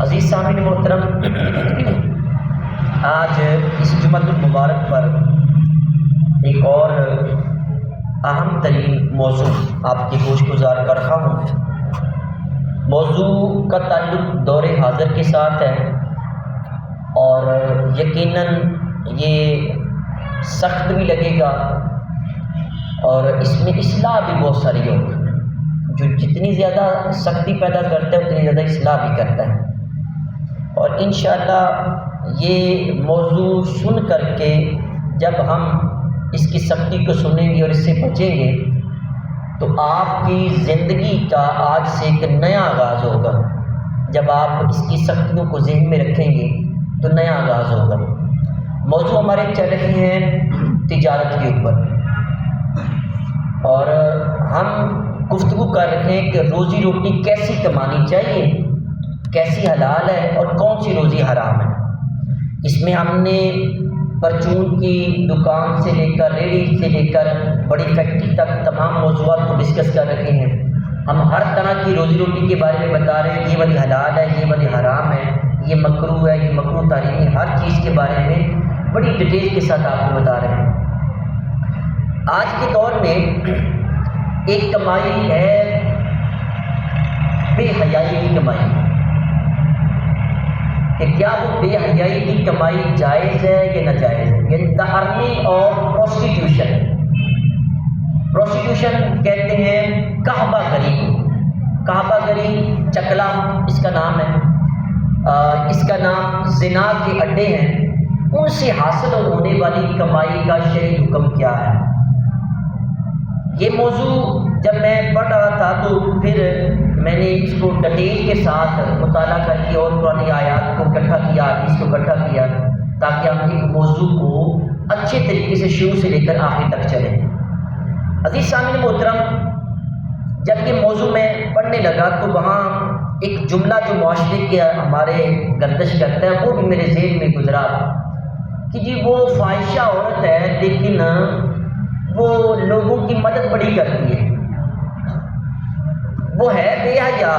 عزیز سامعین محترم، آج اس جمعہ المبارک پر ایک اور اہم ترین موضوع آپ کی گوش گزار کر رہا ہوں۔ موضوع کا تعلق دور حاضر کے ساتھ ہے اور یقیناً یہ سخت بھی لگے گا اور اس میں اصلاح بھی بہت ساری ہوگی۔ جو جتنی زیادہ سختی پیدا کرتا ہے اتنی زیادہ اصلاح بھی کرتا ہے، اور انشاءاللہ یہ موضوع سن کر کے جب ہم اس کی سختی کو سنیں گے اور اس سے بچیں گے تو آپ کی زندگی کا آج سے ایک نیا آغاز ہوگا۔ جب آپ اس کی سختیوں کو ذہن میں رکھیں گے تو نیا آغاز ہوگا۔ موضوع ہمارے چل رہے ہیں تجارت کے اوپر، اور ہم گفتگو کر رہے ہیں کہ روزی روٹی کیسی کمانی چاہیے، کیسی حلال ہے اور کون سی روزی حرام ہے۔ اس میں ہم نے پرچون کی دکان سے لے کر ریڑھی سے لے کر بڑی فیکٹری تک تمام موضوعات کو ڈسکس کر رکھے ہیں۔ ہم ہر طرح کی روزی روٹی کے بارے میں بتا رہے ہیں، یہ والی حلال ہے، یہ والی حرام ہے، یہ مکروہ ہے، یہ مکروہ تحریمی، ہر چیز کے بارے میں بڑی ڈیٹیل کے ساتھ آپ کو بتا رہے ہیں۔ آج کے دور میں ایک کمائی ہے بے حیائی کی کمائی، کہ کیا وہ بے حیائی کی کمائی جائز ہے یا ناجائز ہے، یعنی the earning of prostitution۔ Prostitution کہتے ہیں کعبہ گری کو۔ کعبہ گری چکلا اس کا نام ہے، اس کا نام زنا کے اڈے ہیں، ان سے حاصل ہونے والی کمائی کا شرعی حکم کیا ہے۔ یہ موضوع جب میں پڑھ رہا تھا تو پھر میں نے اس کو ڈیٹیل کے ساتھ مطالعہ کر کے اور قرآن آیات کو اکٹھا کیا، حدیث کو اکٹھا کیا، تاکہ ہم ایک موضوع کو اچھے طریقے سے شروع سے لے کر آخر تک چلیں۔ عزیز سامعین محترم، جب یہ موضوع میں پڑھنے لگا تو وہاں ایک جملہ جو معاشرے کے ہمارے گردش کرتا ہے وہ بھی میرے ذہن میں گزرا کہ جی وہ فاحشہ عورت ہے لیکن وہ لوگوں کی مدد بڑی کرتی ہے۔ وہ ہے بے حیا،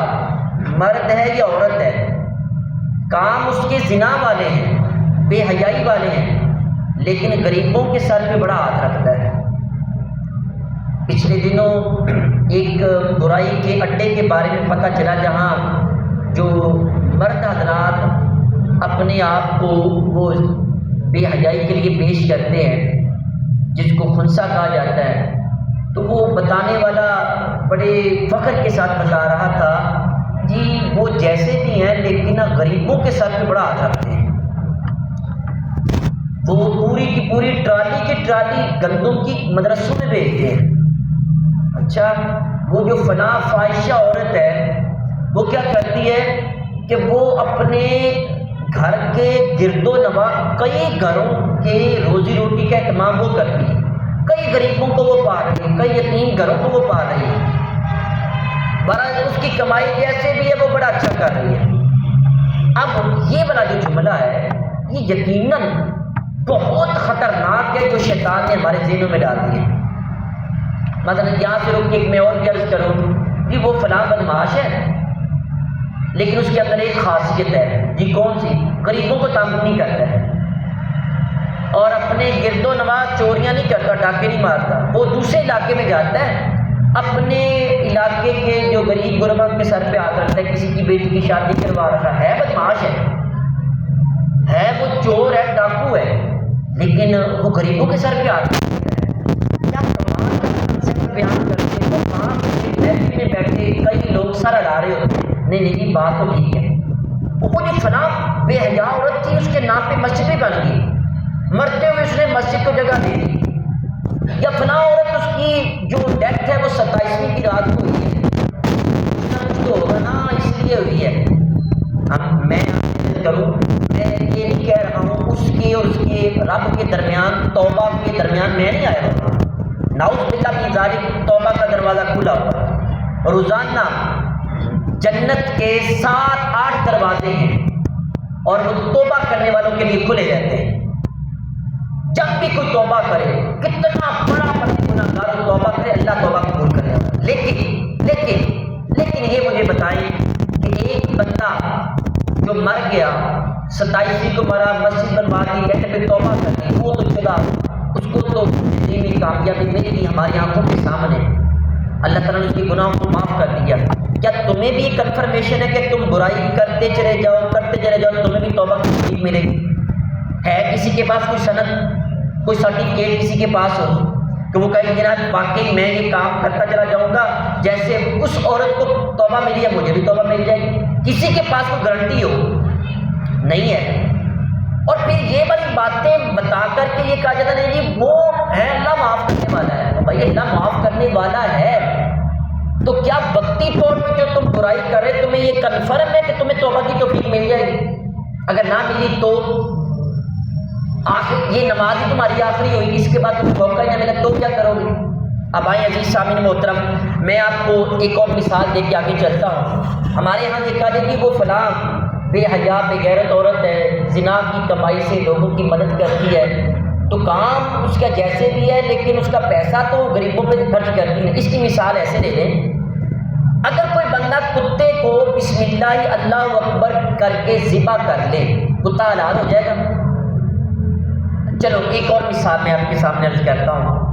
مرد ہے یا عورت ہے، کام اس کے زنا والے ہیں، بے حیائی والے ہیں، لیکن غریبوں کے سر پہ بڑا ہاتھ رکھتا ہے۔ پچھلے دنوں ایک برائی کے اڈے کے بارے میں پتہ چلا جہاں جو مرد حضرات اپنے آپ کو وہ بے حیائی کے لیے پیش کرتے ہیں، جس کو خنثی کہا جاتا ہے، تو وہ بتانے والا بڑے فخر کے ساتھ بتا رہا تھا جی وہ جیسے بھی ہیں لیکن غریبوں کے ساتھ بھی بڑا ہاتھ رکھتے ہیں۔ وہ پوری کی پوری ٹرالی کی ٹرالی گندم کی مدرسوں میں بھیجتے ہیں۔ اچھا، وہ جو فنا فاحشہ عورت ہے وہ کیا کرتی ہے کہ وہ اپنے گھر کے گرد و نواح کئی گھروں کے روزی روٹی کا اہتمام وہ کرتی ہے، کئی غریبوں کو وہ پال رہی ہے، کئی یتیم گھروں کو وہ پال رہی ہے۔ برائے اس کی کمائی جیسے بھی ہے وہ بڑا اچھا کر رہی ہے۔ اب یہ والا جو جملہ ہے یہ یقیناً بہت خطرناک ہے جو شیطان نے ہمارے ذہنوں میں ڈال دی ہے۔ مثلا یہاں سے روک کے میں اور بھی عرض کروں کہ وہ فلاں بدماش ہے لیکن اس کے اندر ایک خاصیت ہے، جی کون سی؟ غریبوں کو تنگ نہیں کرتا ہے اور اپنے گرد و نواح چوریاں نہیں کرتا، ڈاکے نہیں مارتا۔ وہ دوسرے علاقے میں جاتا ہے، اپنے علاقے کے جو غریب غربا کے سر پہ ہاتھ رکھتا ہے، کسی کی بیٹی کی شادی کروا رہا ہے، بدماش ہے، وہ چور ہے، ڈاکو ہے، لیکن وہ غریبوں کے سر پہ ہاتھ رکھتا ہے۔ کیا کمال کا کنسیپٹ بیان کرتے ہیں، وہ کہاں میں بیٹھے کئی لوگ سر اڑا رہے ہوتے ہیں، نہیں یہ بات تو ٹھیک ہے۔ وہ جو فلاں بے حیا عورت تھی اس کے نام پہ مسجد بھی بن گئی، مرتے ہوئے اس نے مسجد کو جگہ دے دی، یا فلاں عورت اس کی جو ڈیتھ ہے وہ 27ویں کی رات کو ہوئی ہے، کچھ تو ہوگا نا اس لیے ہوئی ہے۔ میں کروں، میں یہ نہیں کہہ رہا ہوں اس کے اور اس کے رب کے درمیان، توبہ کے درمیان میں نہیں آیا ہوں، نعوذ باللہ من ذالک، توبہ کا دروازہ کھلا ہوا ہے، روزانہ جنت کے 7-8 دروازے ہیں اور وہ توبہ کرنے والوں کے لیے کھلے رہتے ہیں۔ جب بھی کوئی توبہ کرے، کتنا بڑا گناہ گار توبہ کرے، اللہ توبہ قبول کرے۔ لیکن یہ مجھے بتائیں کہ ایک بندہ جو مر گیا 27 کو مرا، مسجد بنوا دی، کہتے پھر توبہ کر دی، وہ تو چلا، اس کو تو زندگی میں کامیابی مل گئی ہماری آنکھوں کے سامنے، اللہ تعالیٰ نے اس کے گناہوں کو معاف کر دیا۔ کیا تمہیں بھی کنفرمیشن ہے کہ تم برائی کرتے چلے جاؤ تمہیں بھی توبہ کی توفیق ملے گی؟ ہے کسی کے پاس کوئی سند، کوئی سرٹیفکیٹ کسی کے پاس ہو کہ وہ کہے جناب واقعی میں یہ کام کرتا چلا جاؤں گا جیسے اس عورت کو توبہ ملی ہے مجھے بھی توبہ مل جائے گی؟ کسی کے پاس کوئی گارنٹی ہو؟ نہیں ہے۔ اور پھر یہ بڑی باتیں بتا کر کے یہ کہا جاتا نہیں جی وہ ہے اللہ معاف کرنے والا ہے۔ بھائی اللہ معاف کرنے والا ہے تو کیا وقتی طور پہ جو تم برائی کر رہے تمہیں یہ کنفرم ہے کہ تمہیں توبہ کی توفیق مل جائے گی؟ اگر نہ ملی تو آخر یہ نماز ہی تمہاری آخری ہوئی، اس کے بعد تمہیں موقع ہی نہ ملا تو کیا کرو گے؟ اب آئیں عزیز سامعین محترم، میں آپ کو ایک اور مثال دے کے آگے چلتا ہوں۔ ہمارے یہاں دیکھا جائے کہ وہ فلاں بے حیا بے غیرت عورت ہے، زنا کی کمائی سے لوگوں کی مدد کرتی ہے، تو کام اس کا جیسے بھی ہے لیکن اس کا پیسہ تو غریبوں پہ خرچ کرتی ہے۔ اس کی مثال ایسے لے لیں، اگر کوئی بندہ کتے کو بسم اللہ اللہ اکبر کر کے ذبح کر لے، کتا حلال ہو جائے گا؟ چلو ایک اور مثال میں آپ کے سامنے عرض کرتا ہوں۔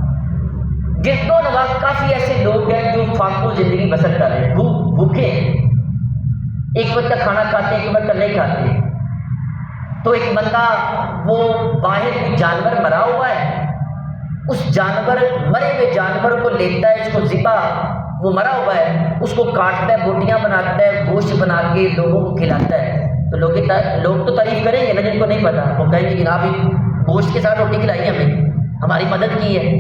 گرد و نواح کافی ایسے لوگ ہیں جو فاقو زندگی بسر کر رہے ہیں، بھوکے ہیں، ایک وقت کا کھانا کھاتے ہیں ایک وقت کا نہیں کھاتے، تو ایک بندہ وہ باہر کوئی جانور مرا ہوا ہے، اس جانور مرے ہوئے جانور کو لیتا ہے، اس کو ذبح، وہ مرا ہوا ہے اس کو کاٹتا ہے، بوٹیاں بناتا ہے، گوشت بنا کے لوگوں کو کھلاتا ہے، تو لوگ تو تعریف کریں گے نا، جن کو نہیں پتا وہ کہیں گے جناب گوشت کے ساتھ روٹی کھلائی ہمیں، ہماری مدد کی ہے۔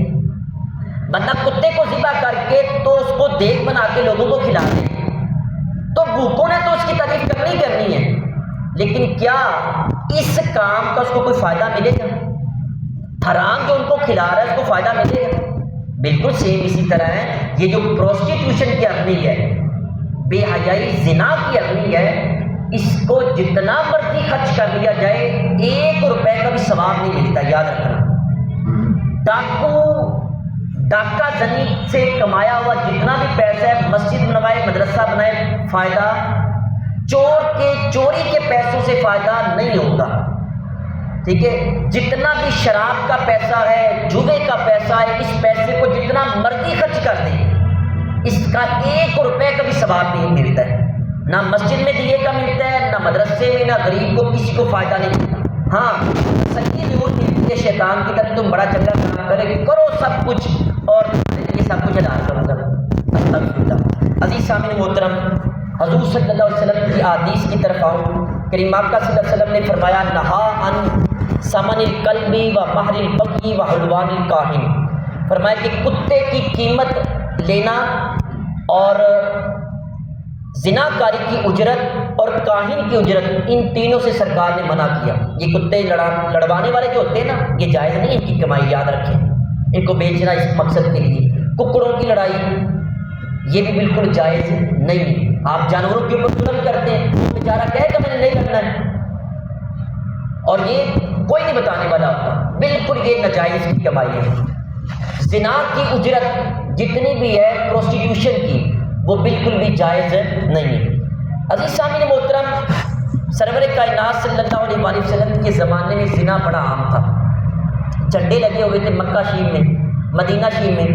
بندہ کتے کو ذبح کر کے تو اس کو دیگ بنا کے لوگوں کو کھلا دے، تو بھوکوں نے تو اس کی تعریف کرنی ہے، لیکن کیا اس کام کا اس کو کوئی فائدہ ملے گا؟ حرام جو ان کو کھلا رہا ہے اس کو فائدہ ملے گا؟ بالکل سیم اسی طرح ہے، یہ جو پروسٹیٹیوشن کی ارننگ ہے، بے حیائی زنا کی ارننگ ہے، اس کو جتنا مرضی خرچ کر لیا جائے 1 روپے کا بھی ثواب نہیں ملتا، یاد رکھنا۔ ڈاکہ زنی سے کمایا ہوا جتنا بھی پیسہ ہے، مسجد بنوائے مدرسہ بنائے، فائدہ چوری کے پیسوں سے فائدہ نہیں ہوگا، ٹھیک ہے؟ جتنا بھی شراب کا پیسہ ہے، جوے کا پیسہ ہے، اس پیسے کو جتنا مرضی خرچ کر دیں، اس کا 1 روپے کا بھی ثواب نہیں ملتا ہے، نہ مسجد میں دیے کا ملتا ہے، نہ مدرسے میں، نہ غریب کو کسی کو فائدہ نہیں ملتا۔ ہاں سچی ضرور ملتی ہے شیطان کی طرف، تم بڑا چنگا کام کرے کرو سب کچھ اور یہ سب کچھ ادا کروں گا، استغفراللہ۔ عزیز سامعین محترم، حضور صلی اللہ علیہ وسلم کی احادیث کی طرف آؤں، کریم آقا صلی اللہ علیہ وسلم نے فرمایا نہا عن ثمن الکلب و مہر البغی و حلوان الکاہن، فرمایا کہ کتے کی قیمت لینا اور زنا کاری کی اجرت اور کاہن کی اجرت، ان تینوں سے سرکار نے منع کیا۔ یہ کتے لڑوانے والے جو ہوتے ہیں نا، یہ جائز نہیں، ان کی کمائی یاد رکھیں، ان کو بیچنا اس مقصد کے لیے۔ ککڑوں کی لڑائی یہ بھی بالکل جائز نہیں، آپ جانوروں کے اوپر ظلم کرتے ہیں، وہ بیچارہ کہے کہ میں نے نہیں کرنا ہے اور یہ کوئی نہیں بتانے والا ہوتا، بالکل یہ ناجائز کی کمائی ہے۔ زنا کی اجرت جتنی بھی ہے پروسٹیٹیوشن کی، وہ بالکل بھی جائز نہیں ہے۔ عزیز سامعین محترم، سرور کائنات صلی اللہ علیہ وسلم کے زمانے میں زنا بڑا عام تھا، جھنڈے لگے ہوئے تھے مکہ شریف میں، مدینہ شریف میں،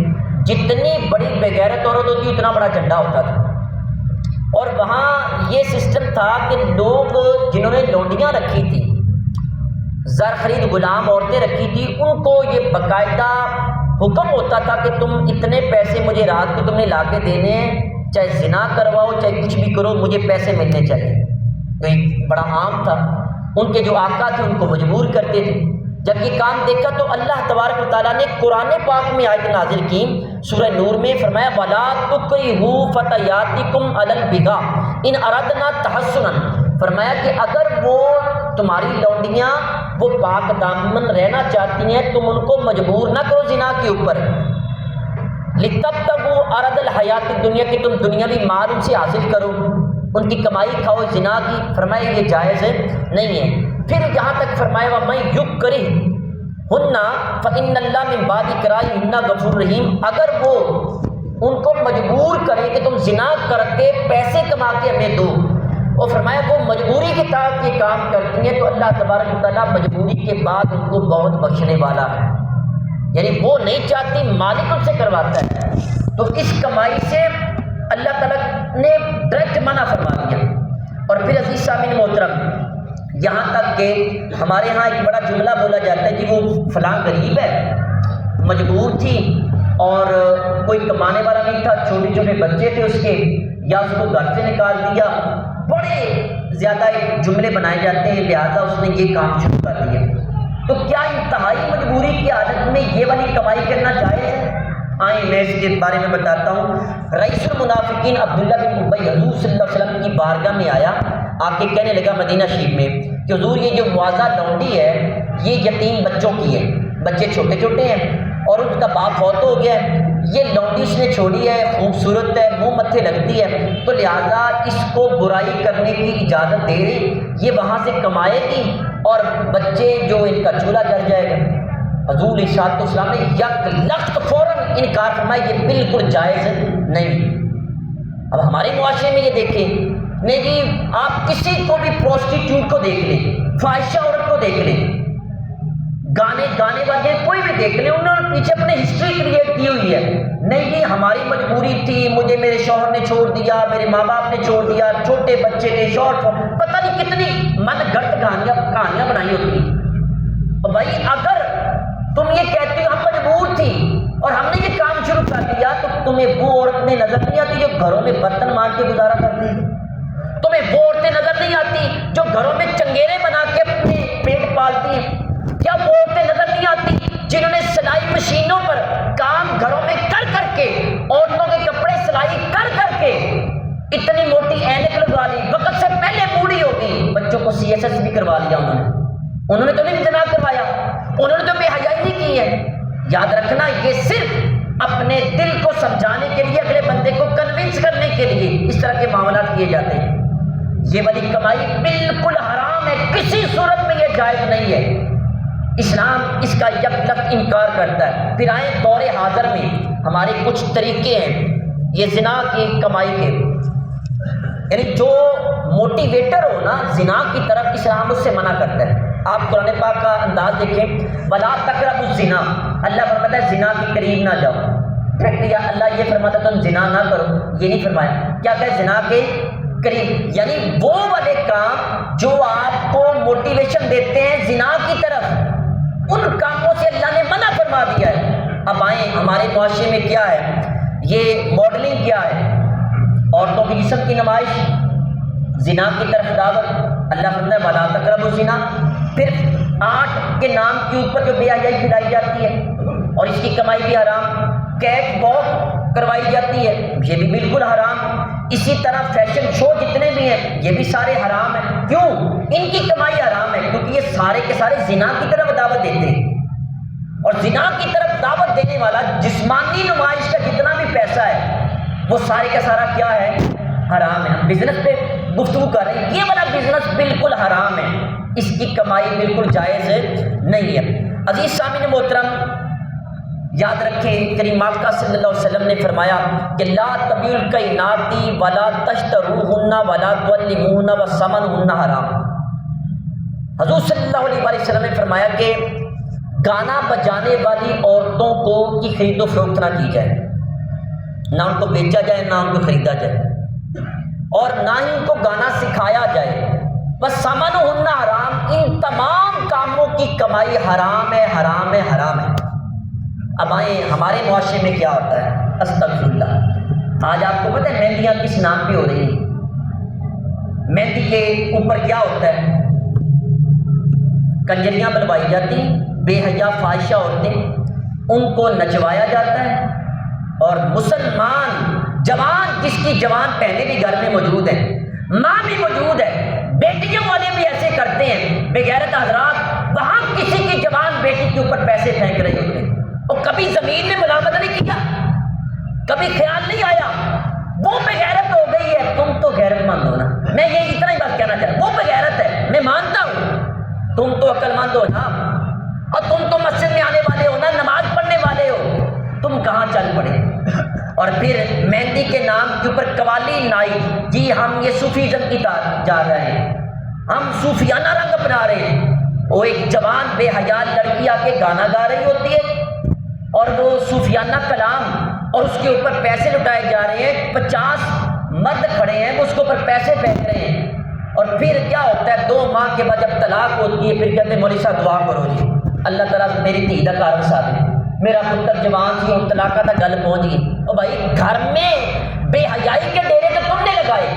جتنی بڑی بغیرت عورت ہوتی اتنا بڑا جھنڈا ہوتا تھا، اور وہاں یہ سسٹم تھا کہ لوگ جنہوں نے لونڈیاں رکھی تھی، زر خرید غلام عورتیں رکھی تھی، ان کو یہ باقاعدہ حکم ہوتا تھا کہ تم اتنے پیسے مجھے رات کو تم نے لا کے دینے ہیں، چاہے زنا کرواؤ چاہے کچھ بھی کرو، مجھے پیسے ملنے چاہیے۔ تو یہ بڑا عام تھا، ان کے جو آقا تھے ان کو مجبور کرتے تھے۔ جب یہ کام دیکھا تو اللہ تبارک و تعالیٰ نے قرآن پاک میں آیت نازل کی، سورہ نور میں فرمایا وَلَا تُكْرِهُوا فَتَيَاتِكُمْ عَلَى الْبِغَاءِ إِنْ أَرَدْنَا تَحَصُّنًا، فرمایا کہ اگر وہ تمہاری لونڈیاں وہ پاک دامن رہنا چاہتی ہیں، تم ان کو مجبور نہ کرو زنا کے اوپر، لِتَبْتَغُوا عَرَضَ الْحَيَاةِ الدُّنْيَا، کہ تم دنیاوی مال ان سے حاصل کرو، ان کی کمائی کھاؤ زنا کی، فرمایا یہ جائز نہیں ہے۔ پھر یہاں تک فرمایا وَمَن يُكْرِهْهُنَّ فَإِنَّ اللَّهَ مِن بَعْدِ إِكْرَاهِهِنَّ غَفُورٌ رَحِيمٌ، اگر وہ ان کو مجبور کرے کہ تم زنا کر کے پیسے کما کے ہمیں دو، اور فرمایا وہ مجبوری کے تحت یہ کام کرتی ہیں تو اللہ تبارک و تعالیٰ مجبوری کے بعد ان کو بہت بخشنے والا ہے، یعنی وہ نہیں چاہتی، مالک ان سے کرواتا ہے۔ تو اس کمائی سے اللہ تعالیٰ نے ڈائریکٹ منع فرما دیا۔ اور پھر عزیز سامعین محترم، یہاں تک کہ ہمارے ہاں ایک بڑا جملہ بولا جاتا ہے کہ وہ فلاں غریب ہے، مجبور تھی اور کوئی کمانے والا نہیں تھا، چھوٹے چھوٹے بچے تھے اس کے، یا اس کو گھر سے نکال دیا، بڑے زیادہ ایک جملے بنائے جاتے ہیں، لہٰذا اس نے یہ کام شروع کر دیا۔ تو کیا انتہائی مجبوری کی حالت میں یہ والی کمائی کرنا جائز ہے؟ آئیں میں اس کے بارے میں بتاتا ہوں۔ رئیس المنافقین عبداللہ بن ابی حضور صلی اللہ علیہ وسلم کی بارگاہ میں آیا، آ کے کہنے لگا مدینہ شریف میں کہ حضور یہ جو معاذہ لونڈی ہے یہ یتیم بچوں کی ہے، بچے چھوٹے چھوٹے ہیں اور ان کا باپ فوت ہو گیا ہے، یہ لونڈی اس نے چھوڑی ہے، خوبصورت ہے، منہ متھے لگتی ہے، تو لہٰذا اس کو برائی کرنے کی اجازت دے رہی، یہ وہاں سے کمائے گی اور بچے جو ان کا چولہا جل جائے گا۔ حضور علیہ السلام نے یک لخت فوراً انکار فرمایا، یہ بالکل جائز نہیں۔ اب ہمارے معاشرے میں یہ دیکھیں، نہیں جی آپ کسی کو بھی پروسٹیٹیوٹ کو دیکھ لیں، فاحشہ عورت کو دیکھ لیں، گانے والے کوئی بھی دیکھ لیں، انہوں نے پیچھے اپنے ہسٹری کریٹ کی ہوئی ہے، نہیں جی ہماری مجبوری تھی، مجھے میرے شوہر نے چھوڑ دیا، میرے ماں باپ نے چھوڑ دیا، چھوٹے بچے تھے، شوہر پتہ نہیں کتنی من گھڑت کہانیاں بنائی ہوتی ہیں۔ اور بھائی اگر تم یہ کہتی ہو ہم مجبور تھی اور ہم نے یہ کام شروع کر دیا، تو تمہیں وہ عورتیں نظر نہیں آتی جو گھروں میں برتن مان کے گزارا کرتی ہیں؟ تمہیں وہ عورتیں نظر نہیں آتی جو گھروں میں چنگیرے بنا کے اپنے پیٹ پالتی ہیں؟ کیا وہ عورتیں نظر نہیں آتی جنہوں نے سلائی مشینوں پر کام گھروں میں کر کے، عورتوں کے کپڑے سلائی کر کے اتنی موٹی اینک لگوا لی، وقت سے پہلے بوڑھی ہو گئی، بچوں کو CSS بھی کروا لیا انہوں نے تو نہیں زنا کروایا، انہوں نے تو بے حیائی نہیں کی ہے۔ یاد رکھنا یہ صرف اپنے دل کو سمجھانے کے لیے، اگلے بندے کو کنونس کرنے کے لیے اس طرح کے معاملات کیے جاتے ہیں۔ یہ والی کمائی بالکل حرام ہے، کسی صورت میں یہ جائز نہیں ہے، اسلام اس کا یک لخت انکار کرتا ہے۔ پھر آئیں دور حاضر میں ہمارے کچھ طریقے ہیں یہ زنا کی کمائی کے، یعنی جو موٹیویٹر ہو نا زنا کی طرف، اسلام اس سے منع کرتا ہے۔ آپ قرآن پاک کا انداز دیکھیں، وَلَا تَقْرَبُوا الزِّنَا، اللہ فرماتا ہے زنا کے قریب نہ جاؤ۔ ڈائریکٹلی اللہ یہ فرماتا ہے تم زنا نہ کرو، یہ نہیں فرمایا، کیا کہ زنا کے قریب، یعنی وہ والے کام جو آپ کو موٹیویشن دیتے ہیں زنا کی طرف، ان کاموں سے اللہ نے منع فرما دیا ہے۔ اب آئیں ہمارے معاشرے میں کیا ہے، یہ ماڈلنگ کیا ہے، عورتوں کی جسم کی نمائش، زنا کی طرف دعوت، اللہ فرماتا ہے وَلَا تَقْرَبُوا الزِّنَا۔ پھر آرٹ کے نام کے اوپر جو بے حیائی پھیلائی جاتی ہے اور اس کی کمائی بھی حرام، کیٹ واک کروائی جاتی ہے، یہ بھی بالکل حرام، اسی طرح فیشن شو جتنے بھی ہیں یہ بھی سارے حرام ہیں۔ کیوں؟ ان کی کمائی حرام ہے کیونکہ یہ سارے کے سارے زنا کی طرف دعوت دیتے ہیں، اور زنا کی طرف دعوت دینے والا جسمانی نمائش کا جتنا بھی پیسہ ہے وہ سارے کا سارا کیا ہے؟ حرام ہے۔ ہم بزنس پہ گفتگو کر رہے ہیں، یہ والا بزنس بالکل حرام ہے، اس کی کمائی بالکل جائز نہیں ہے۔ عزیز سامعین محترم، یاد رکھیں کریم آقا صلی اللہ علیہ وسلم نے فرمایا کہ لا تبیع الکائنات ولا تشتروہن ولا تعلموہن وثمنہن حرام۔ حضور صلی اللہ علیہ وسلم نے فرمایا کہ گانا بجانے والی عورتوں کو کی خرید و فروخت نہ کی جائے، نہ ان کو بیچا جائے نہ ان کو خریدا جائے، اور نہ ہی ان کو گانا سکھایا جائے۔ بس ثمنہن حرام، ان تمام کاموں کی کمائی حرام ہے، حرام ہے، حرام ہے۔ اب آئیں ہمارے معاشرے میں کیا ہوتا ہے، استغفر اللہ، آج آپ کو پتہ ہے مہندیاں کس نام پہ ہو رہی ہیں؟ مہندی کے اوپر کیا ہوتا ہے؟ کنجریاں بلوائی جاتی ہیں، بے حیا فاحشہ عورتیں، ان کو نچوایا جاتا ہے، اور مسلمان جوان جس کی جوان پہلے بھی گھر میں موجود ہے، ماں بھی موجود ہے، بیٹیوں والے بھی ایسے کرتے ہیں، بے غیرت حضرات وہاں کسی کی جوان بیٹی کے اوپر پیسے پھینک رہے ہوتے ہیں، اور کبھی زمین میں ملامت نہیں کیا، کبھی خیال نہیں آیا، وہ بے غیرت ہو گئی ہے، تم تو غیرت مند ہو نا۔ میں یہ اتنا ہی بات کہنا چاہتا ہوں، وہ بے غیرت ہے، میں مانتا ہوں، تم تو عقل مند ہو نا، اور تم تو مسجد میں آنے والے ہو نا، نماز پڑھنے والے ہو، تم کہاں چل پڑے؟ اور پھر مہندی کے نام کے اوپر قوالی نائی، جی ہم یہ صوفیزم کی جا رہے ہیں، ہم صوفیانہ رنگ اپنا رہے ہیں۔ وہ ایک جوان بے حیا لڑکی آ کے گانا گا رہی ہوتی ہے اور وہ صوفیانہ کلام اور اس کے اوپر پیسے لٹائے جا رہے ہیں، 50 مرد کھڑے ہیں وہ اس کے اوپر پیسے پھینک رہے ہیں، اور پھر کیا ہوتا ہے 2 ماہ کے بعد جب طلاق ہوتی ہے پھر کہتے ہیں مولوی صاحب دعا کرو جی اللہ تعالیٰ میری دھی کا کار وسا دے، میرا پتر جوان سی اور طلاق کا گل پہنچ گئی۔ او بھائی گھر میں بے حیائی کے ڈیرے تو تم نے لگائے،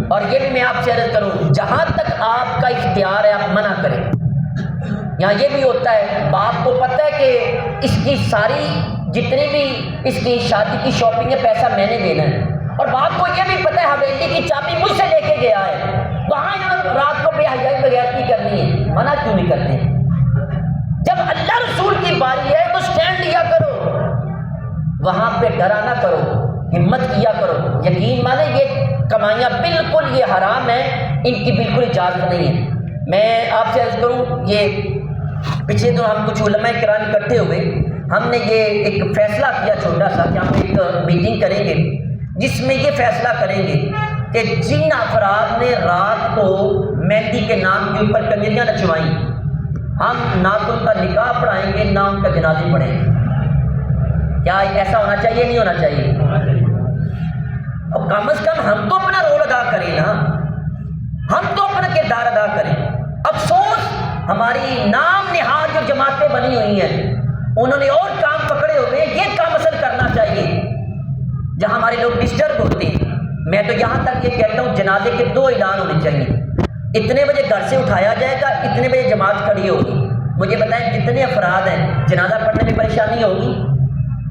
اور یہ بھی میں آپ سے عرض کروں جہاں تک آپ کا اختیار ہے آپ منع کریں۔ یہاں یہ بھی ہوتا ہے باپ کو پتہ ہے کہ اس کی ساری جتنی بھی اس کی شادی کی شاپنگ ہے پیسہ میں نے دینا ہے، اور باپ کو یہ بھی پتہ ہے حویلی کی چابی مجھ سے لے کے گیا ہے، وہاں یہاں رات کو بے حیائی بغیر کی کرنی ہے، منع کیوں نہیں کرتے؟ جب اللہ رسول کی باری ہے تو سٹینڈ لیا کرو، وہاں پہ ڈرا نہ کرو، ہمت کیا کرو۔ یقین مانے یہ کمائیاں بالکل یہ حرام ہیں، ان کی بالکل اجازت نہیں ہے۔ میں آپ سے عرض کروں یہ پچھلے دنوں ہم کچھ علماء کرام اکٹھے ہوئے، ہم نے یہ ایک فیصلہ کیا چھوٹا سا کہ ہم ایک میٹنگ کریں گے جس میں یہ فیصلہ کریں گے کہ جن افراد نے رات کو مہندی کے نام کے اوپر کنجریاں نچوائیں ہم نہ تو ان کا نکاح پڑھائیں گے نہ ان کا جنازے پڑھیں گے۔ کیا ایسا ہونا چاہیے نہیں ہونا چاہیے؟ اور کم از کم ہم تو اپنا رول ادا کریں نا، ہم تو اپنا کردار ادا کریں۔ افسوس ہماری نام نہاد جو جماعتیں بنی ہوئی ہیں انہوں نے اور کام پکڑے ہوئے ہیں، یہ کام اصل کرنا چاہیے جہاں ہمارے لوگ ڈسٹرب ہوتے ہیں۔ میں تو یہاں تک یہ کہتا ہوں جنازے کے 2 اعلان ہونے چاہیے، اتنے بجے گھر سے اٹھایا جائے گا، اتنے بجے جماعت کھڑی ہوگی۔ مجھے بتائیں جتنے افراد ہیں جنازہ پڑھنے میں پریشانی ہوگی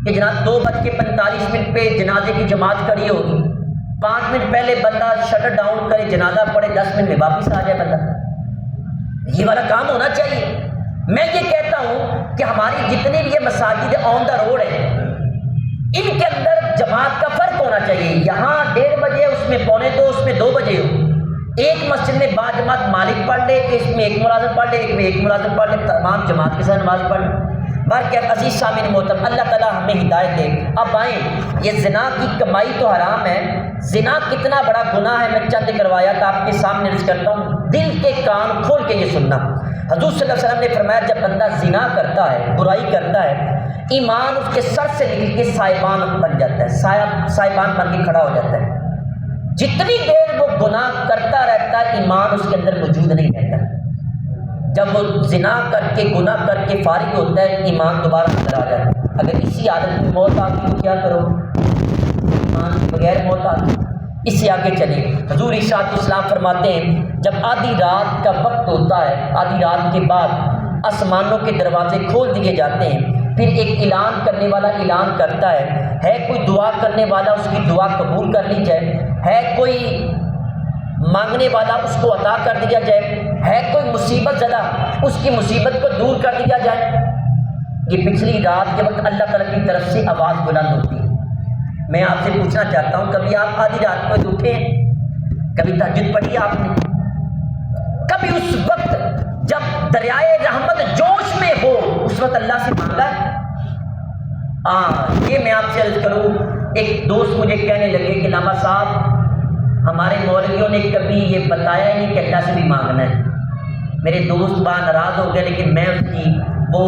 کہ جناب 2:45 پہ جنازے کی جماعت کھڑی ہوگی، 5 منٹ پہلے بندہ شٹر ڈاؤن کرے جنازہ پڑھے 10 منٹ میں واپس آ جائے بندہ، یہ والا کام ہونا چاہیے۔ میں یہ کہتا ہوں کہ ہماری جتنی بھی یہ مساجد آن دا روڈ ہے ان کے اندر جماعت کا فرق ہونا چاہیے، یہاں 1:30 بجے اس میں 1:45 اس میں 2 بجے ہو، ایک مسجد میں با جماعت مالک پڑھ لے، اس میں ایک ملازم پڑھ لے، ایک میں ایک ملازم پڑھ لے، تمام جماعت کے ساتھ نماز پڑھ لے۔ بلکہ عزیز سامعین محترم اللہ تعالیٰ ہمیں ہدایت دے۔ اب آئیں، یہ زنا کی کمائی تو حرام ہے، زنا کتنا بڑا گناہ ہے میں چند کروایا تھا آپ کے سامنے عرض کرتا ہوں، دل کے کان کھول کے یہ سننا۔ حضور صلی اللہ علیہ وسلم نے فرمایا جب بندہ زنا کرتا ہے برائی کرتا ہے ایمان اس کے سر سے نکل کے سائبان بن جاتا ہے، سائبان بن کے کھڑا ہو جاتا ہے، جتنی دیر وہ گناہ کرتا رہتا ہے ایمان اس کے اندر موجود نہیں رہتا۔ جب وہ زنا کر کے گناہ کر کے فارغ ہوتا ہے ایمان دوبارہ اندر آ جاتا ہے۔ اگر اسی عادت میں موت آ گئی تو کیا کرو؟ ایمان کے بغیر موت آ گئی۔ اس سے آگے چلیں، حضور ارشاد السلام فرماتے ہیں جب آدھی رات کا وقت ہوتا ہے، آدھی رات کے بعد آسمانوں کے دروازے کھول دیے جاتے ہیں، پھر ایک اعلان کرنے والا اعلان کرتا ہے کوئی دعا کرنے والا اس کی دعا قبول کر لی جائے، ہے کوئی مانگنے والا اس کو عطا کر دیا جائے، ہے کوئی مصیبت زدہ اس کی مصیبت کو دور کر دیا جائے۔ یہ پچھلی رات کے وقت اللہ تعالیٰ کی طرف سے آواز بلند ہوتی ہے۔ میں آپ سے پوچھنا چاہتا ہوں کبھی آپ آدھی رات کو اٹھے ہیں؟ کبھی تہجد پڑھی آپ نے؟ کبھی اس وقت جب دریائے رحمت جوش میں ہو اس وقت اللہ سے مانگا ہے؟ یہ میں آپ سے عرض کروں، ایک دوست مجھے کہنے لگے کہ علامہ صاحب ہمارے مولویوں نے کبھی یہ بتایا ہی نہیں کہ اللہ سے بھی مانگنا ہے۔ میرے دوست بڑا ناراض ہو گیا لیکن میں اس کی وہ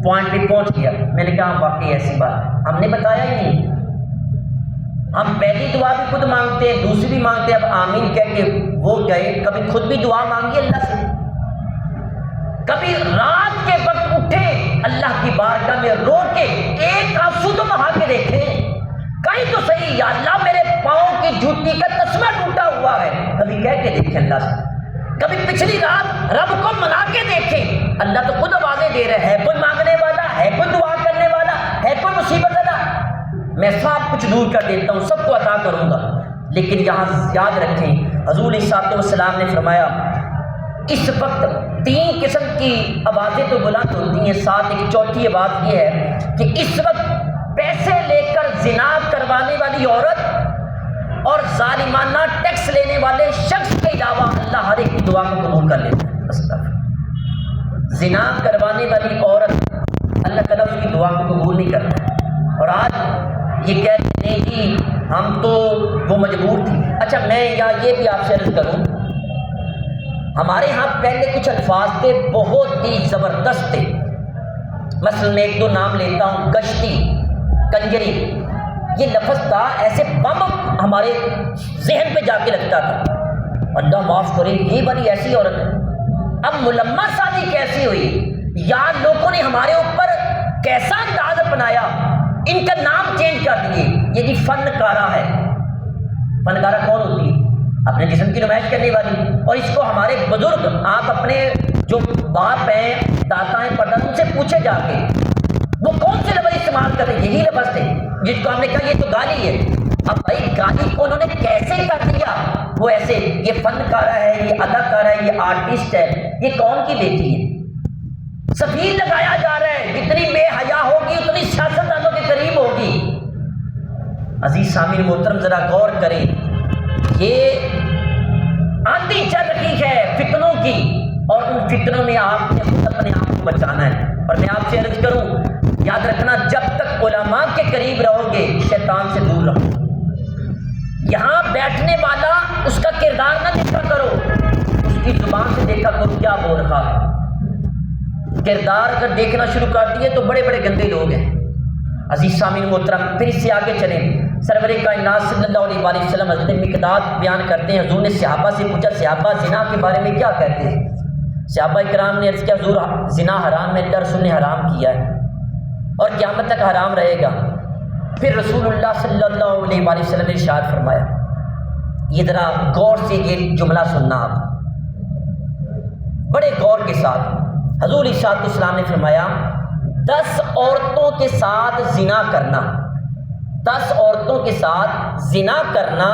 پوائنٹ پہ پہنچ گیا۔ میں نے کہا واقعی ایسی بات ہم نے بتایا ہی نہیں، ہم پہلی دعا بھی خود مانگتے ہیں دوسری بھی مانگتے ہیں، اب آمین کہہ کے وہ گئے، کبھی خود بھی دعا مانگی اللہ سے؟ کبھی رات کے وقت اٹھے اللہ کی بارگاہ میں رو کے ایک آنسو تو بہا کے دیکھے، کہیں تو صحیح یا اللہ میرے پاؤں کی جوتی کا تسمہ ٹوٹا ہوا ہے، کبھی کہہ کے دیکھیں اللہ سے۔ کبھی پچھلی رات رب کو منا کے دیکھیں، اللہ تو خود آوازیں دے رہے ہیں، کوئی مانگنے والا ہے، کوئی دعا کرنے والا ہے، کوئی مصیبت زدہ، میں سب کچھ دور کر دیتا ہوں، سب کو عطا کروں گا۔ لیکن یہاں یاد رکھیں حضور علیہ السلام نے فرمایا اس وقت 3 قسم کی آوازیں تو بلند ہوتی ہیں، ساتھ ایک چوتھی آواز یہ ہے کہ اس وقت پیسے لے کر زنا کروانے والی عورت اور ظالمانہ ٹیکس لینے والے شخص کے علاوہ اللہ ہر ایک کی دعا کو قبول کر لیتا ہے۔ استغفر، زنا کروانے والی عورت اللہ تعالیٰ اس کی دعا کو قبول نہیں کرتا ہے، اور آج یہ کہتے ہیں جی ہم تو وہ مجبور تھی۔ اچھا میں یہاں یہ بھی آپ سے عرض کروں، ہمارے ہاں پہلے کچھ الفاظ تھے بہت ہی زبردست تھے، مثلا میں ایک دو نام لیتا ہوں، گشتی، کنجری، یہ لفظ تھا ایسے بم ہمارے ذہن پہ جا کے لگتا تھا، اللہ معاف کرے یہ والی ایسی عورت ہے۔ اب ملمہ شادی کیسی ہوئی، یا لوگوں نے ہمارے اوپر کیسا انداز اپنایا، ان کا نام چینج کر دیے، یہ جی فنکارہ ہے۔ فنکارہ کون ہوتی ہے؟ اپنے جسم کی نمائش کرنے والی، اور اس کو ہمارے بزرگ، آپ اپنے جو باپ ہیں، داتا ہیں، پردہ، ان سے پوچھے جا کے وہ کون سے لفظ استعمال کرتے، یہی لفظ تھے جس کو ہم نے کہا یہ تو گالی ہے۔ اب بھائی گالی کو انہوں نے کیسے کر دیا، وہ ایسے، یہ فنکارہ ہے، یہ اداکارہ ہے، یہ آرٹسٹ ہے، یہ کون کی بیٹی ہے؟ سفیر لگایا جا رہا ہے، جتنی بے حیا ہوگی اتنی سیاستدانوں کے قریب ہوگی۔ عزیز سامعین محترم ذرا غور کریں، یہ آندھی چل رہی ہے فتنوں کی، اور ان فتنوں میں آپ نے خود اپنے آپ کو بچانا ہے۔ اور میں آپ سے عرض کروں، یاد رکھنا جب تک علماء کے قریب رہو گے شیطان سے دور رہو۔ یہاں بیٹھنے والا اس کا کردار نہ دیکھا کرو، اس کی زبان سے دیکھا کرو کیا بول رہا ہے۔ کردار اگر دیکھنا شروع کر دیے تو بڑے بڑے گندے لوگ ہیں۔ عزیز سامعین محترم پھر اس سے آگے چلیں، سرور کائنات صلی اللہ علیہ وآلہ وسلم حضرت مقداد بیان کرتے ہیں، حضور نے صحابہ سے پوچھا صحابہ زنا کے بارے میں کیا کہتے ہیں؟ صحابہ کرام نے عرض کیا حضور زنا حرام ہے، اللہ رسول نے حرام کیا ہے اور قیامت تک حرام رہے گا۔ پھر رسول اللہ صلی اللہ علیہ وآلہ وسلم نے ارشاد فرمایا، یہ ذرا غور سے یہ جملہ سننا آپ، بڑے غور کے ساتھ۔ حضور ارشاد السلام نے فرمایا 10 عورتوں کے ساتھ زنا کرنا، 10 عورتوں کے ساتھ زنا کرنا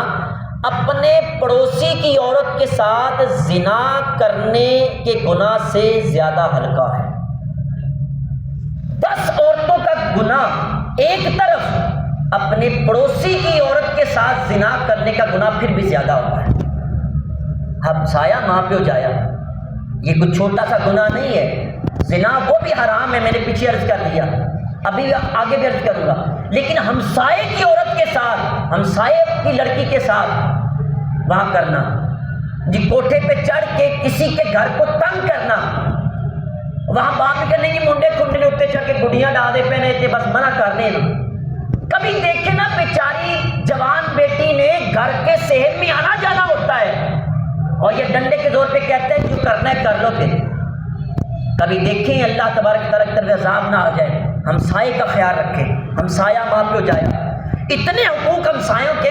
اپنے پڑوسی کی عورت کے ساتھ زنا کرنے کے گناہ سے زیادہ ہلکا ہے۔ 10 عورتوں کا گناہ ایک طرف، اپنے پڑوسی کی عورت کے ساتھ زنا کرنے کا گناہ پھر بھی زیادہ ہوتا ہے۔ ہمسایہ ماں پہ ہو جایا، یہ کچھ چھوٹا سا گناہ نہیں ہے، زنا وہ بھی حرام ہے، میں نے پیچھے عرض کر دیا، ابھی آگے بھی عرض کروں گا، لیکن ہمسائے کی عورت کے ساتھ، ہمسائے کی لڑکی کے ساتھ وہاں کرنا، جی کوٹھے پہ چڑھ کے کسی کے گھر کو تنگ کرنا، وہاں بات بھی کرنے کی منڈے کھنڈے نے اتنے چڑھ کے گڈیاں ڈال دے پہنے تھے، بس منع کر دیں نا۔ کبھی دیکھے نا بیچاری جوان بیٹی نے گھر کے صحن میں آنا جانا ہوتا ہے اور یہ ڈنڈے کے زور پہ کہتے ہیں جو کرنا ہے کر لو۔ پھر کبھی دیکھیں اللہ تبارک تعالیٰ کی طرف عذاب نہ آ جائے، ہمسائے کا خیال رکھیں، ہمسایہ ماں پہ ہو جائے۔ اتنے حقوق ہمسایوں کے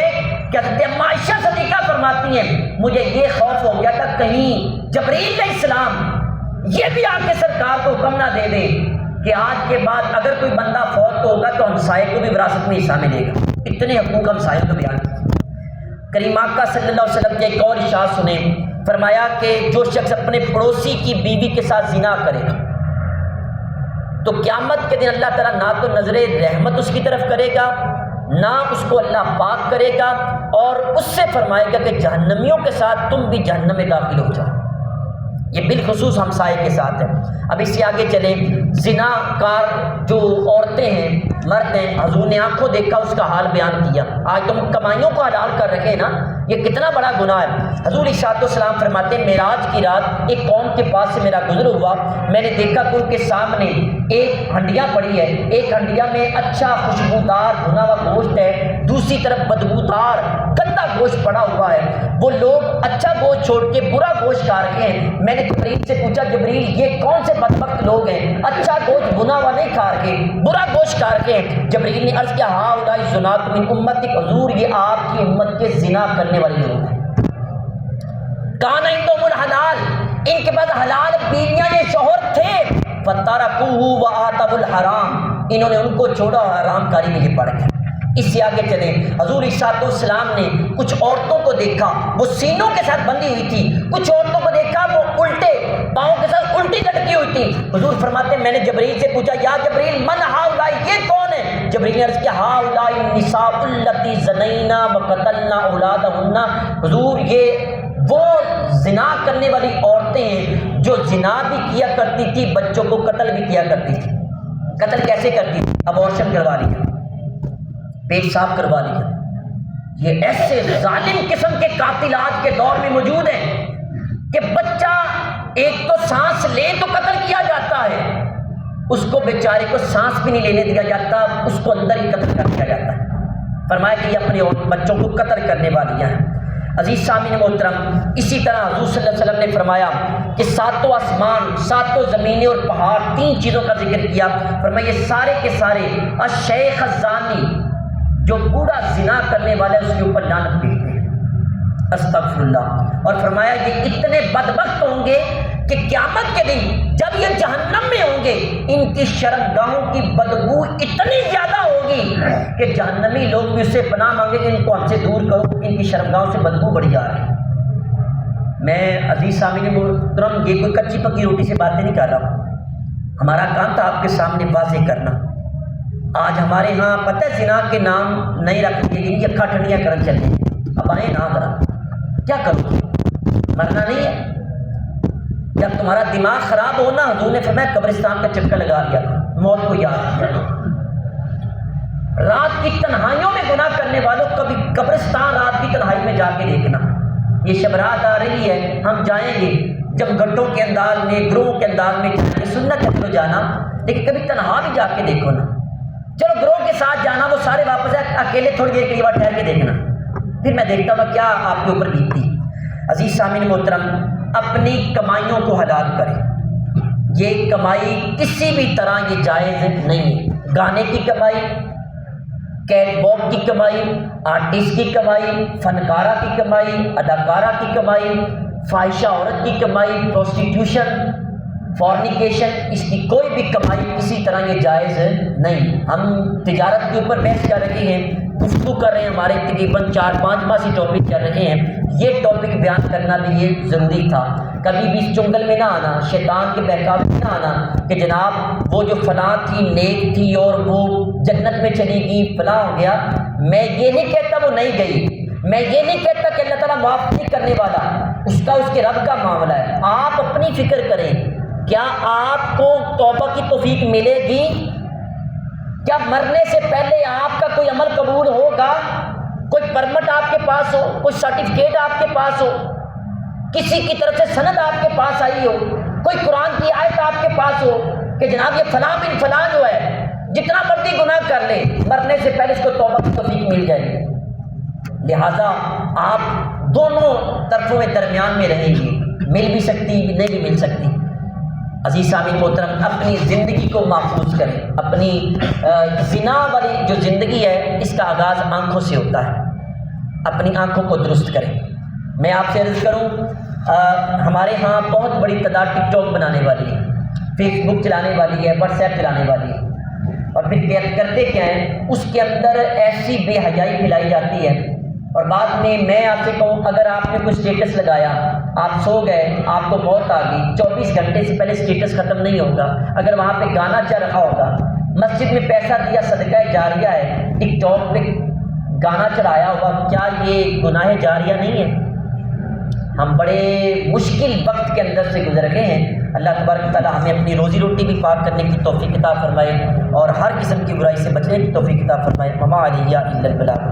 کہ حضرت عائشہ صدیقہ فرماتی ہیں مجھے یہ خوف ہو گیا تھا کہیں جبرائیل علیہ السلام یہ بھی آ کے سرکار کو حکم نہ دے دے کہ آج کے بعد اگر کوئی بندہ فوت ہوگا تو ہمسائے کو بھی وراثت میں حصہ ملے گا۔ اتنے حقوق ہمسایوں کو بیان کیے۔ کریم آقا صلی اللہ علیہ وسلم کے ایک اور ارشاد سنیں، فرمایا کہ جو شخص اپنے پڑوسی کی بیوی کے ساتھ زنا کرے گا تو قیامت کے دن اللہ تعالیٰ نہ تو نظر رحمت اس کی طرف کرے گا، نہ اس کو اللہ پاک کرے گا، اور اس سے فرمائے گا کہ جہنمیوں کے ساتھ تم بھی جہنم میں داخل ہو جاؤ۔ یہ بالخصوص ہمسائے کے ساتھ ہے۔ اب اس سے آگے چلیں، زنا کار جو عورتیں ہیں، مرد ہیں، حضور نے آنکھوں دیکھا اس کا حال بیان کیا۔ آج تم کمائیوں کو حلال کر رکھے ہیں نا، یہ کتنا بڑا گناہ ہے۔ حضور ارشاد السلام فرماتے ہیں معراج کی رات ایک قوم کے پاس سے میرا گزر ہوا، میں نے دیکھا کہ ان کے سامنے ایک ہنڈیا پڑی ہے، ایک ہنڈیا میں اچھا خوشبودار بھنا ہوا گوشت ہے، دوسری طرف بدبودار گندا گوشت پڑا ہوا ہے۔ وہ لوگ اچھا گوشت چھوڑ کے برا گوشت کھا رہے ہیں۔ میں نے جبریل سے پوچھا جبریل یہ کون سے بدبخت لوگ ہیں، اچھا گوشت بھنا ہوا نہیں کھا رہے، برا گوشت کھا رہے ہیں؟ جبریل نے عرض کیا ہؤلاء الزنات من امتک، حضور یہ آپ کی امت کے زنا کرنے والے لوگ ہیں۔ کان عندهم الحلال، ان کے پاس حلال بیویاں یہ شوہر تھے، فترکوہ وآتوا الحرام، انہوں نے ان کو چھوڑا اور حرام کاری میں یہ پڑ گئے۔ اس سے آگے چلیں، حضور ارشاد السلام نے کچھ عورتوں کو دیکھا وہ سینوں کے ساتھ بندھی ہوئی تھی، کچھ عورتوں کو دیکھا وہ الٹے پاؤں کے ساتھ الٹی لٹکی ہوئی تھی۔ حضور فرماتے ہیں میں نے جبریل سے پوچھا یا جبریل من ہؤلاء، یہ کون ہے؟ جبریل نے عرض کیا ہؤلاء النساء اللتی زنینا وقتلنا اولادہن، حضور یہ وہ زنا کرنے والی عورتیں ہیں جو زنا بھی کیا کرتی تھی، بچوں کو قتل بھی کیا کرتی تھی۔ قتل کیسے کرتی تھی؟ ابورشن کروا لیا، پیٹ صاف کروا لیا، یہ ایسے ظالم قسم کے قاتل آج کے دور میں موجود ہیں کہ بچہ ایک تو سانس لے تو قتل کیا جاتا ہے، اس کو بیچارے کو سانس بھی نہیں لینے دیا جاتا، اس کو اندر ہی قتل کر دیا جاتا ہے۔ فرمایا کہ یہ اپنے بچوں کو قتل کرنے والیاں ہیں۔ عزیز سامعین محترم، اسی طرح حضور صلی اللہ علیہ وسلم نے فرمایا کہ ساتوں آسمان، ساتوں زمینیں اور پہاڑ، تین چیزوں کا ذکر کیا۔ فرمایا یہ سارے کے سارے الشیخ الزانی، جو بوڑھا زنا کرنے والا ہے اس کے اوپر لعنت بھیجتے ہیں، استغفر اللہ۔ اور فرمایا یہ اتنے بدبخت ہوں گے کہ قیامت کے دن جب یہ جہنم میں ہوں گے، ان کی شرمگاہوں کی بدبو اتنی زیادہ ہوگی کہ جہنمی لوگ بھی اس سے پناہ مانگیں گے ان کو ہم سے دور کرو، ان کی شرمگاہوں سے بدبو بڑی آ رہی ہے۔ میں عزیز سامعین محترم یہ کوئی کچی پکی روٹی سے باتیں نہیں کر رہا ہوں، ہمارا کام تھا آپ کے سامنے واضح کرنا۔ آج ہمارے ہاں پتہ ہے زنا کے نام نہیں رکھ دیے گئے، یہ اکھا ٹھنڈیاں کرن چلے، اب آئے نہ ذرا کیا کرو، مرنا نہیں ہے؟ جب تمہارا دماغ خراب ہو نا، حضور نے فرمایا قبرستان کا چکر لگا لیا کرو، موت کو یاد کیا کرو۔ رات کی تنہائیوں میں گناہ کرنے والوں کبھی قبرستان رات کی تنہائی میں جا کے دیکھنا۔ یہ شب رات آ رہی ہے، ہم جائیں گے جب گھٹوں کے انداز میں، گروہ کے انداز میں جائیں گے، سنت ہے تو جانا، لیکن کبھی تنہا بھی جا کے دیکھو نا۔ چلو گروہ کے ساتھ جانا، وہ سارے واپس آئے، اکیلے تھوڑی دیر کے لیے ٹھہر کے دیکھنا، پھر میں دیکھتا ہوں کیا آپ کے اوپر بیتتی۔ عزیز سامعین محترم، اپنی کمائیوں کو حلال کریں۔ یہ کمائی کسی بھی طرح یہ جائز نہیں ہے۔ گانے کی کمائی، کیٹ واک کی کمائی، آرٹسٹ کی کمائی، فنکارہ کی کمائی، اداکارہ کی کمائی، فاحشہ عورت کی کمائی، پروسٹیٹیوشن، فورنیکیشن، اس کی کوئی بھی کمائی کسی طرح یہ جائز نہیں۔ ہم تجارت کے اوپر بحث کر رہے ہیں، گفتگو کر رہے ہیں، ہمارے تقریباً 4-5 ماہ سے ٹاپک چل رہے ہیں، یہ ٹاپک بیان کرنا بھی یہ ضروری تھا۔ کبھی بھی اس چنگل میں نہ آنا، شیطان کے بہکاوے میں نہ آنا کہ جناب وہ جو فلاں تھی نیک تھی اور وہ جنت میں چلی گئی، فلاں ہو گیا۔ میں یہ نہیں کہتا وہ نہیں گئی، میں یہ نہیں کہتا کہ اللہ تعالیٰ معاف نہیں کرنے والا، اس کا اس کے رب کا معاملہ ہے۔ آپ اپنی فکر کریں، کیا آپ کو توبہ کی توفیق ملے گی؟ کیا مرنے سے پہلے آپ کا کوئی عمل قبول ہوگا؟ کوئی پرمٹ آپ کے پاس ہو، کوئی سرٹیفکیٹ آپ کے پاس ہو، کسی کی طرف سے سند آپ کے پاس آئی ہو، کوئی قرآن کی آیت آپ کے پاس ہو کہ جناب یہ فلاں بن فلاں جو ہے جتنا مرضی گناہ کر لے، مرنے سے پہلے اس کو توبہ کی توفیق مل جائے گی۔ لہٰذا آپ دونوں طرفوں میں درمیان میں رہیں گے، مل بھی سکتی نہیں بھی مل سکتی۔ عزیز سامعین محترم، اپنی زندگی کو محفوظ کریں۔ اپنی زنا والی جو زندگی ہے اس کا آغاز آنکھوں سے ہوتا ہے، اپنی آنکھوں کو درست کریں۔ میں آپ سے عرض کروں، ہمارے ہاں بہت بڑی تعداد ٹک ٹاک بنانے والی ہے، فیس بک چلانے والی ہے، واٹس ایپ چلانے والی ہے، اور پھر کرتے کیا ہیں، اس کے اندر ایسی بے حیائی پھیلائی جاتی ہے۔ اور بعد میں آپ سے کہوں، اگر آپ نے کوئی اسٹیٹس لگایا، آپ سو گئے، آپ کو موت آ گئی، 24 گھنٹے سے پہلے اسٹیٹس ختم نہیں ہوگا۔ اگر وہاں پہ گانا چل رہا ہوگا، مسجد میں پیسہ دیا صدقہ جاریہ ہے، ٹک ٹاک پہ گانا چڑھایا ہوگا، کیا یہ گناہ جاریہ نہیں ہے؟ ہم بڑے مشکل وقت کے اندر سے گزر گئے ہیں۔ اللہ تبارک تعالیٰ ہمیں اپنی روزی روٹی بھی پاک کرنے کی توفیق عطا فرمائے اور ہر قسم کی برائی سے بچنے کی توفیق عطا فرمائے۔ وما علیہ الا البلاغ۔